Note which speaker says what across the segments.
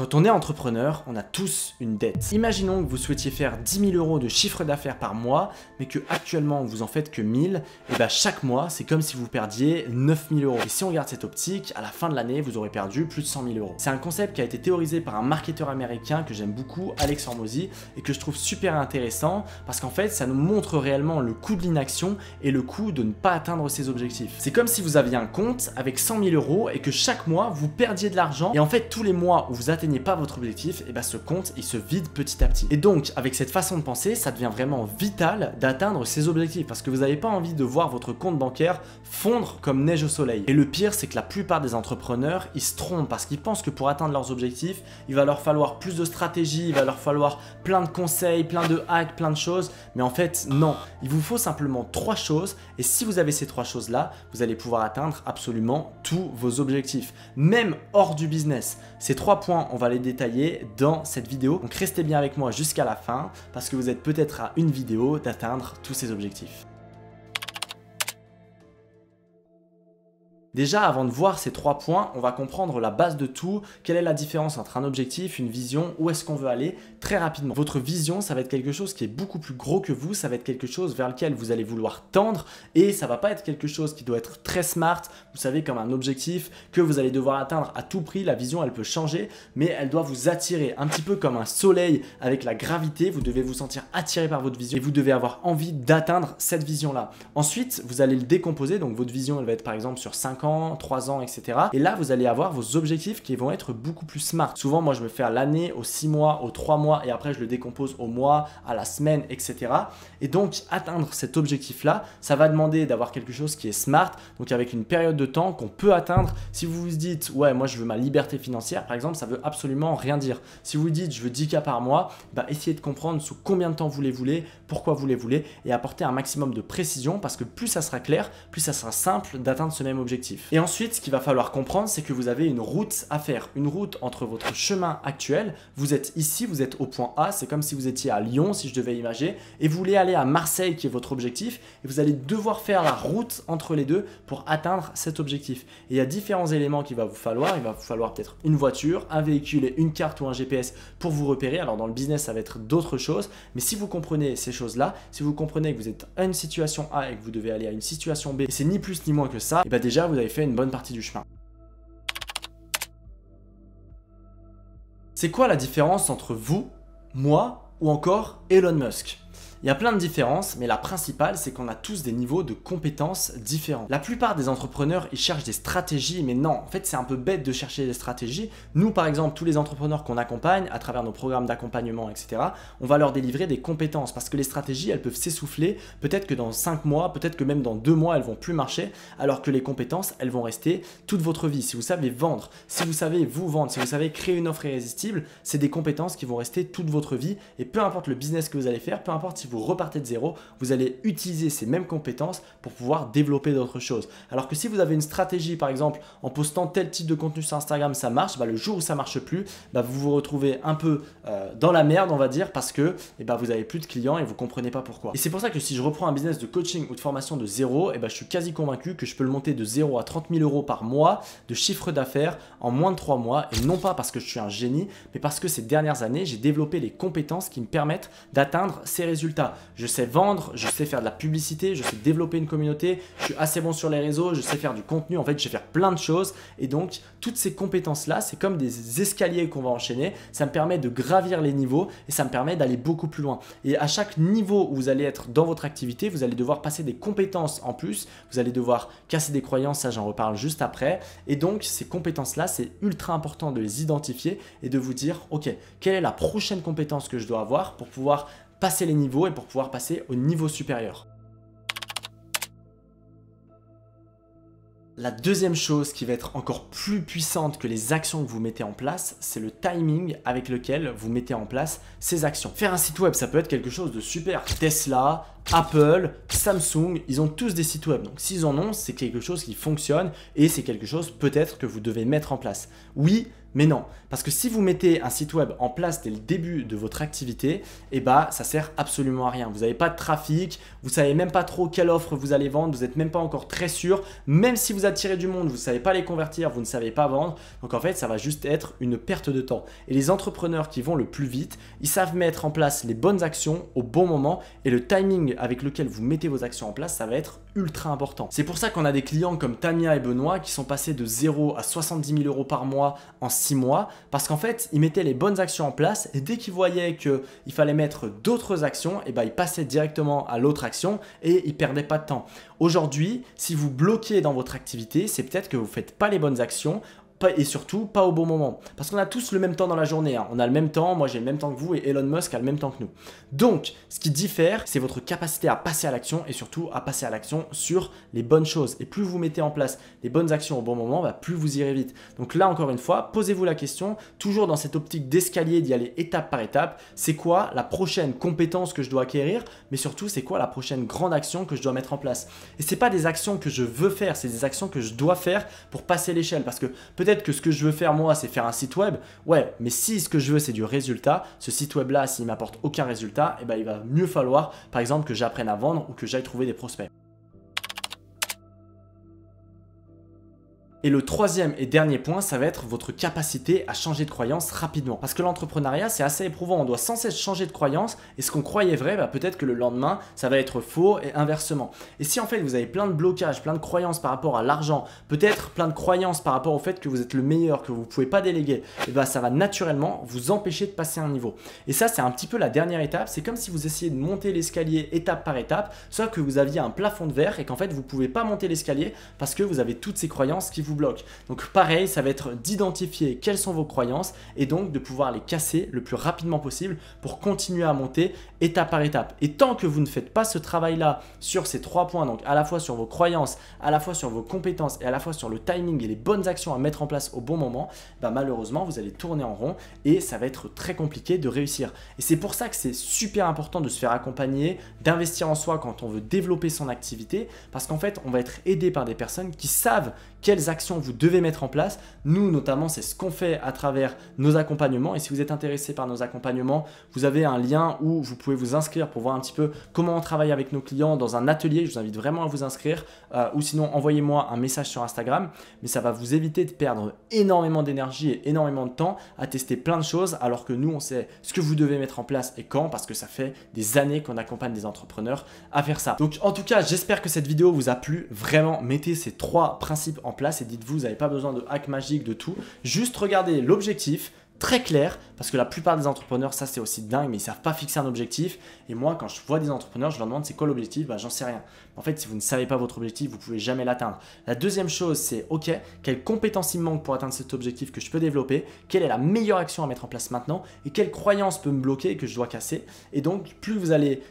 Speaker 1: Quand on est entrepreneur, on a tous une dette. Imaginons que vous souhaitiez faire 10 000 euros de chiffre d'affaires par mois, mais que actuellement vous en faites que 1000, et bien chaque mois, c'est comme si vous perdiez 9 000 euros. Et si on garde cette optique, à la fin de l'année, vous aurez perdu plus de 100 000 euros. C'est un concept qui a été théorisé par un marketeur américain que j'aime beaucoup, Alex Hormozy, et que je trouve super intéressant parce qu'en fait, ça nous montre réellement le coût de l'inaction et le coût de ne pas atteindre ses objectifs. C'est comme si vous aviez un compte avec 100 000 euros et que chaque mois, vous perdiez de l'argent, et en fait, tous les mois où vous atteignez pas votre objectif, et ce compte il se vide petit à petit. Et donc avec cette façon de penser, ça devient vraiment vital d'atteindre ses objectifs parce que vous n'avez pas envie de voir votre compte bancaire fondre comme neige au soleil. Et le pire, c'est que la plupart des entrepreneurs, ils se trompent parce qu'ils pensent que pour atteindre leurs objectifs, il va leur falloir plus de stratégie, il va leur falloir plein de conseils, plein de hacks, plein de choses. Mais en fait, non. Il vous faut simplement 3 choses et si vous avez ces 3 choses-là, vous allez pouvoir atteindre absolument tous vos objectifs, même hors du business. Ces 3 points, on va les détailler dans cette vidéo. Donc restez bien avec moi jusqu'à la fin parce que vous êtes peut-être à une vidéo d'atteindre tous ces objectifs. Déjà, avant de voir ces 3 points, on va comprendre la base de tout. Quelle est la différence entre un objectif, une vision, où est-ce qu'on veut aller très rapidement. Votre vision, ça va être quelque chose qui est beaucoup plus gros que vous, ça va être quelque chose vers lequel vous allez vouloir tendre et ça va pas être quelque chose qui doit être très smart, vous savez, comme un objectif que vous allez devoir atteindre à tout prix. La vision, elle peut changer, mais elle doit vous attirer un petit peu comme un soleil avec la gravité. Vous devez vous sentir attiré par votre vision et vous devez avoir envie d'atteindre cette vision-là. Ensuite, vous allez le décomposer, donc votre vision, elle va être par exemple sur 5 ans, 3 ans, etc. Et là, vous allez avoir vos objectifs qui vont être beaucoup plus smart. Souvent, moi, je me fais à l'année, aux 6 mois, aux 3 mois et après, je le décompose au mois, à la semaine, etc. Et donc, atteindre cet objectif-là, ça va demander d'avoir quelque chose qui est smart, donc avec une période de temps qu'on peut atteindre. Si vous vous dites, ouais, moi, je veux ma liberté financière, par exemple, ça veut absolument rien dire. Si vous dites, je veux 10K par mois, essayez de comprendre sous combien de temps vous les voulez, pourquoi vous les voulez et apporter un maximum de précision parce que plus ça sera clair, plus ça sera simple d'atteindre ce même objectif. Et ensuite, ce qu'il va falloir comprendre, c'est que vous avez une route à faire, une route entre votre chemin actuel. Vous êtes ici, vous êtes au point A, c'est comme si vous étiez à Lyon, si je devais imaginer, et vous voulez aller à Marseille, qui est votre objectif, et vous allez devoir faire la route entre les deux pour atteindre cet objectif. Et il y a différents éléments qu'il va vous falloir. Il va vous falloir peut-être une voiture, un véhicule et une carte ou un GPS pour vous repérer. Alors dans le business, ça va être d'autres choses, mais si vous comprenez ces choses-là, si vous comprenez que vous êtes à une situation A et que vous devez aller à une situation B, et c'est ni plus ni moins que ça, et déjà vous avez fait une bonne partie du chemin. C'est quoi la différence entre vous, moi ou encore Elon Musk ? Il y a plein de différences, mais la principale, c'est qu'on a tous des niveaux de compétences différents. La plupart des entrepreneurs, ils cherchent des stratégies, mais non, en fait, c'est un peu bête de chercher des stratégies. Nous, par exemple, tous les entrepreneurs qu'on accompagne, à travers nos programmes d'accompagnement, etc., on va leur délivrer des compétences parce que les stratégies, elles peuvent s'essouffler. Peut-être que dans 5 mois, peut-être que même dans 2 mois, elles vont plus marcher, alors que les compétences, elles vont rester toute votre vie. Si vous savez vendre, si vous savez vous vendre, si vous savez créer une offre irrésistible, c'est des compétences qui vont rester toute votre vie. Et peu importe le business que vous allez faire, peu importe si vous repartez de zéro, vous allez utiliser ces mêmes compétences pour pouvoir développer d'autres choses. Alors que si vous avez une stratégie, par exemple, en postant tel type de contenu sur Instagram, ça marche, le jour où ça marche plus, vous vous retrouvez un peu dans la merde, on va dire, parce que vous n'avez plus de clients et vous comprenez pas pourquoi. Et c'est pour ça que si je reprends un business de coaching ou de formation de zéro, je suis quasi convaincu que je peux le monter de 0 à 30 000 euros par mois de chiffre d'affaires en moins de 3 mois, et non pas parce que je suis un génie, mais parce que ces dernières années, j'ai développé les compétences qui me permettent d'atteindre ces résultats. Je sais vendre, je sais faire de la publicité, je sais développer une communauté, je suis assez bon sur les réseaux, je sais faire du contenu, en fait, je sais faire plein de choses. Et donc, toutes ces compétences-là, c'est comme des escaliers qu'on va enchaîner. Ça me permet de gravir les niveaux et ça me permet d'aller beaucoup plus loin. Et à chaque niveau où vous allez être dans votre activité, vous allez devoir passer des compétences en plus. Vous allez devoir casser des croyances, ça j'en reparle juste après. Et donc, ces compétences-là, c'est ultra important de les identifier et de vous dire, ok, quelle est la prochaine compétence que je dois avoir pour pouvoir passer les niveaux et pour pouvoir passer au niveau supérieur. La deuxième chose qui va être encore plus puissante que les actions que vous mettez en place, c'est le timing avec lequel vous mettez en place ces actions. Faire un site web, ça peut être quelque chose de super. Tesla, Apple, Samsung, ils ont tous des sites web. Donc s'ils en ont, c'est quelque chose qui fonctionne et c'est quelque chose peut-être que vous devez mettre en place. Oui, Mais non, parce que si vous mettez un site web en place dès le début de votre activité, eh ben, ça sert absolument à rien. Vous n'avez pas de trafic, vous ne savez même pas trop quelle offre vous allez vendre, vous n'êtes même pas encore très sûr. Même si vous attirez du monde, vous ne savez pas les convertir, vous ne savez pas vendre. Donc en fait, ça va juste être une perte de temps. Et les entrepreneurs qui vont le plus vite, ils savent mettre en place les bonnes actions au bon moment et le timing avec lequel vous mettez vos actions en place, ça va être ultra important. C'est pour ça qu'on a des clients comme Tamia et Benoît qui sont passés de 0 à 70 000 euros par mois en 6 mois parce qu'en fait, ils mettaient les bonnes actions en place et dès qu'ils voyaient qu'il fallait mettre d'autres actions, et ben, ils passaient directement à l'autre action et ils ne perdaient pas de temps. Aujourd'hui, si vous bloquez dans votre activité, c'est peut-être que vous ne faites pas les bonnes actions et surtout pas au bon moment. Parce qu'on a tous le même temps dans la journée. On a le même temps, moi j'ai le même temps que vous et Elon Musk a le même temps que nous. Donc, ce qui diffère, c'est votre capacité à passer à l'action et surtout à passer à l'action sur les bonnes choses. Et plus vous mettez en place les bonnes actions au bon moment, plus vous irez vite. Donc là, encore une fois, posez-vous la question, toujours dans cette optique d'escalier, d'y aller étape par étape, c'est quoi la prochaine compétence que je dois acquérir, mais surtout, c'est quoi la prochaine grande action que je dois mettre en place. Et ce n'est pas des actions que je veux faire, c'est des actions que je dois faire pour passer l'échelle. Parce que peut-être que ce que je veux faire moi, c'est faire un site web. Ouais, mais si ce que je veux, c'est du résultat, ce site web-là, s'il m'apporte aucun résultat, eh ben, il va mieux falloir, par exemple, que j'apprenne à vendre ou que j'aille trouver des prospects. Et le troisième et dernier point, ça va être votre capacité à changer de croyance rapidement. Parce que l'entrepreneuriat, c'est assez éprouvant. On doit sans cesse changer de croyance et ce qu'on croyait vrai, peut-être que le lendemain, ça va être faux et inversement. Et si en fait, vous avez plein de blocages, plein de croyances par rapport à l'argent, peut-être plein de croyances par rapport au fait que vous êtes le meilleur, que vous ne pouvez pas déléguer, et ben, ça va naturellement vous empêcher de passer un niveau. Et ça, c'est un petit peu la dernière étape. C'est comme si vous essayez de monter l'escalier étape par étape, sauf que vous aviez un plafond de verre et qu'en fait, vous ne pouvez pas monter l'escalier parce que vous avez toutes ces croyances qui vous bloquent. Donc pareil, ça va être d'identifier quelles sont vos croyances et donc de pouvoir les casser le plus rapidement possible pour continuer à monter étape par étape. Et tant que vous ne faites pas ce travail-là sur ces 3 points, donc à la fois sur vos croyances, à la fois sur vos compétences et à la fois sur le timing et les bonnes actions à mettre en place au bon moment, malheureusement, vous allez tourner en rond et ça va être très compliqué de réussir. Et c'est pour ça que c'est super important de se faire accompagner, d'investir en soi quand on veut développer son activité parce qu'en fait, on va être aidé par des personnes qui savent quelles actions vous devez mettre en place. Nous, notamment, c'est ce qu'on fait à travers nos accompagnements. Et si vous êtes intéressé par nos accompagnements, vous avez un lien où vous pouvez vous inscrire pour voir un petit peu comment on travaille avec nos clients dans un atelier. Je vous invite vraiment à vous inscrire ou sinon, envoyez-moi un message sur Instagram. Mais ça va vous éviter de perdre énormément d'énergie et énormément de temps à tester plein de choses alors que nous, on sait ce que vous devez mettre en place et quand parce que ça fait des années qu'on accompagne des entrepreneurs à faire ça. Donc, en tout cas, j'espère que cette vidéo vous a plu. Vraiment, mettez ces 3 principes en place et dites-vous, vous n'avez pas besoin de hack magique, de tout. Juste regardez l'objectif très clair, parce que la plupart des entrepreneurs, ça c'est aussi dingue, mais ils ne savent pas fixer un objectif. Et moi, quand je vois des entrepreneurs, je leur demande c'est quoi l'objectif, j'en sais rien. En fait, si vous ne savez pas votre objectif, vous ne pouvez jamais l'atteindre. La deuxième chose, c'est ok, quelles compétences il me manque pour atteindre cet objectif que je peux développer, quelle est la meilleure action à mettre en place maintenant et quelle croyance peut me bloquer et que je dois casser. Et donc, plus vous allez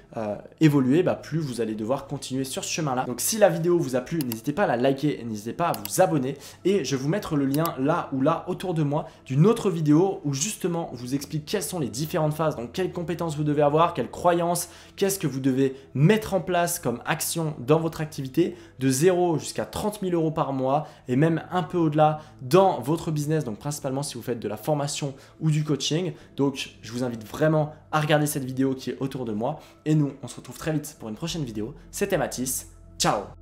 Speaker 1: évoluer, plus vous allez devoir continuer sur ce chemin-là. Donc, si la vidéo vous a plu, n'hésitez pas à la liker et n'hésitez pas à vous abonner. Et je vais vous mettre le lien là ou là autour de moi d'une autre vidéo où justement on vous explique quelles sont les différentes phases, donc quelles compétences vous devez avoir, quelles croyances, qu'est-ce que vous devez mettre en place comme action dans votre activité de 0 jusqu'à 30 000 euros par mois et même un peu au-delà dans votre business, donc principalement si vous faites de la formation ou du coaching. Donc je vous invite vraiment à regarder cette vidéo qui est autour de moi et nous on se retrouve très vite pour une prochaine vidéo. C'était Mathis, ciao.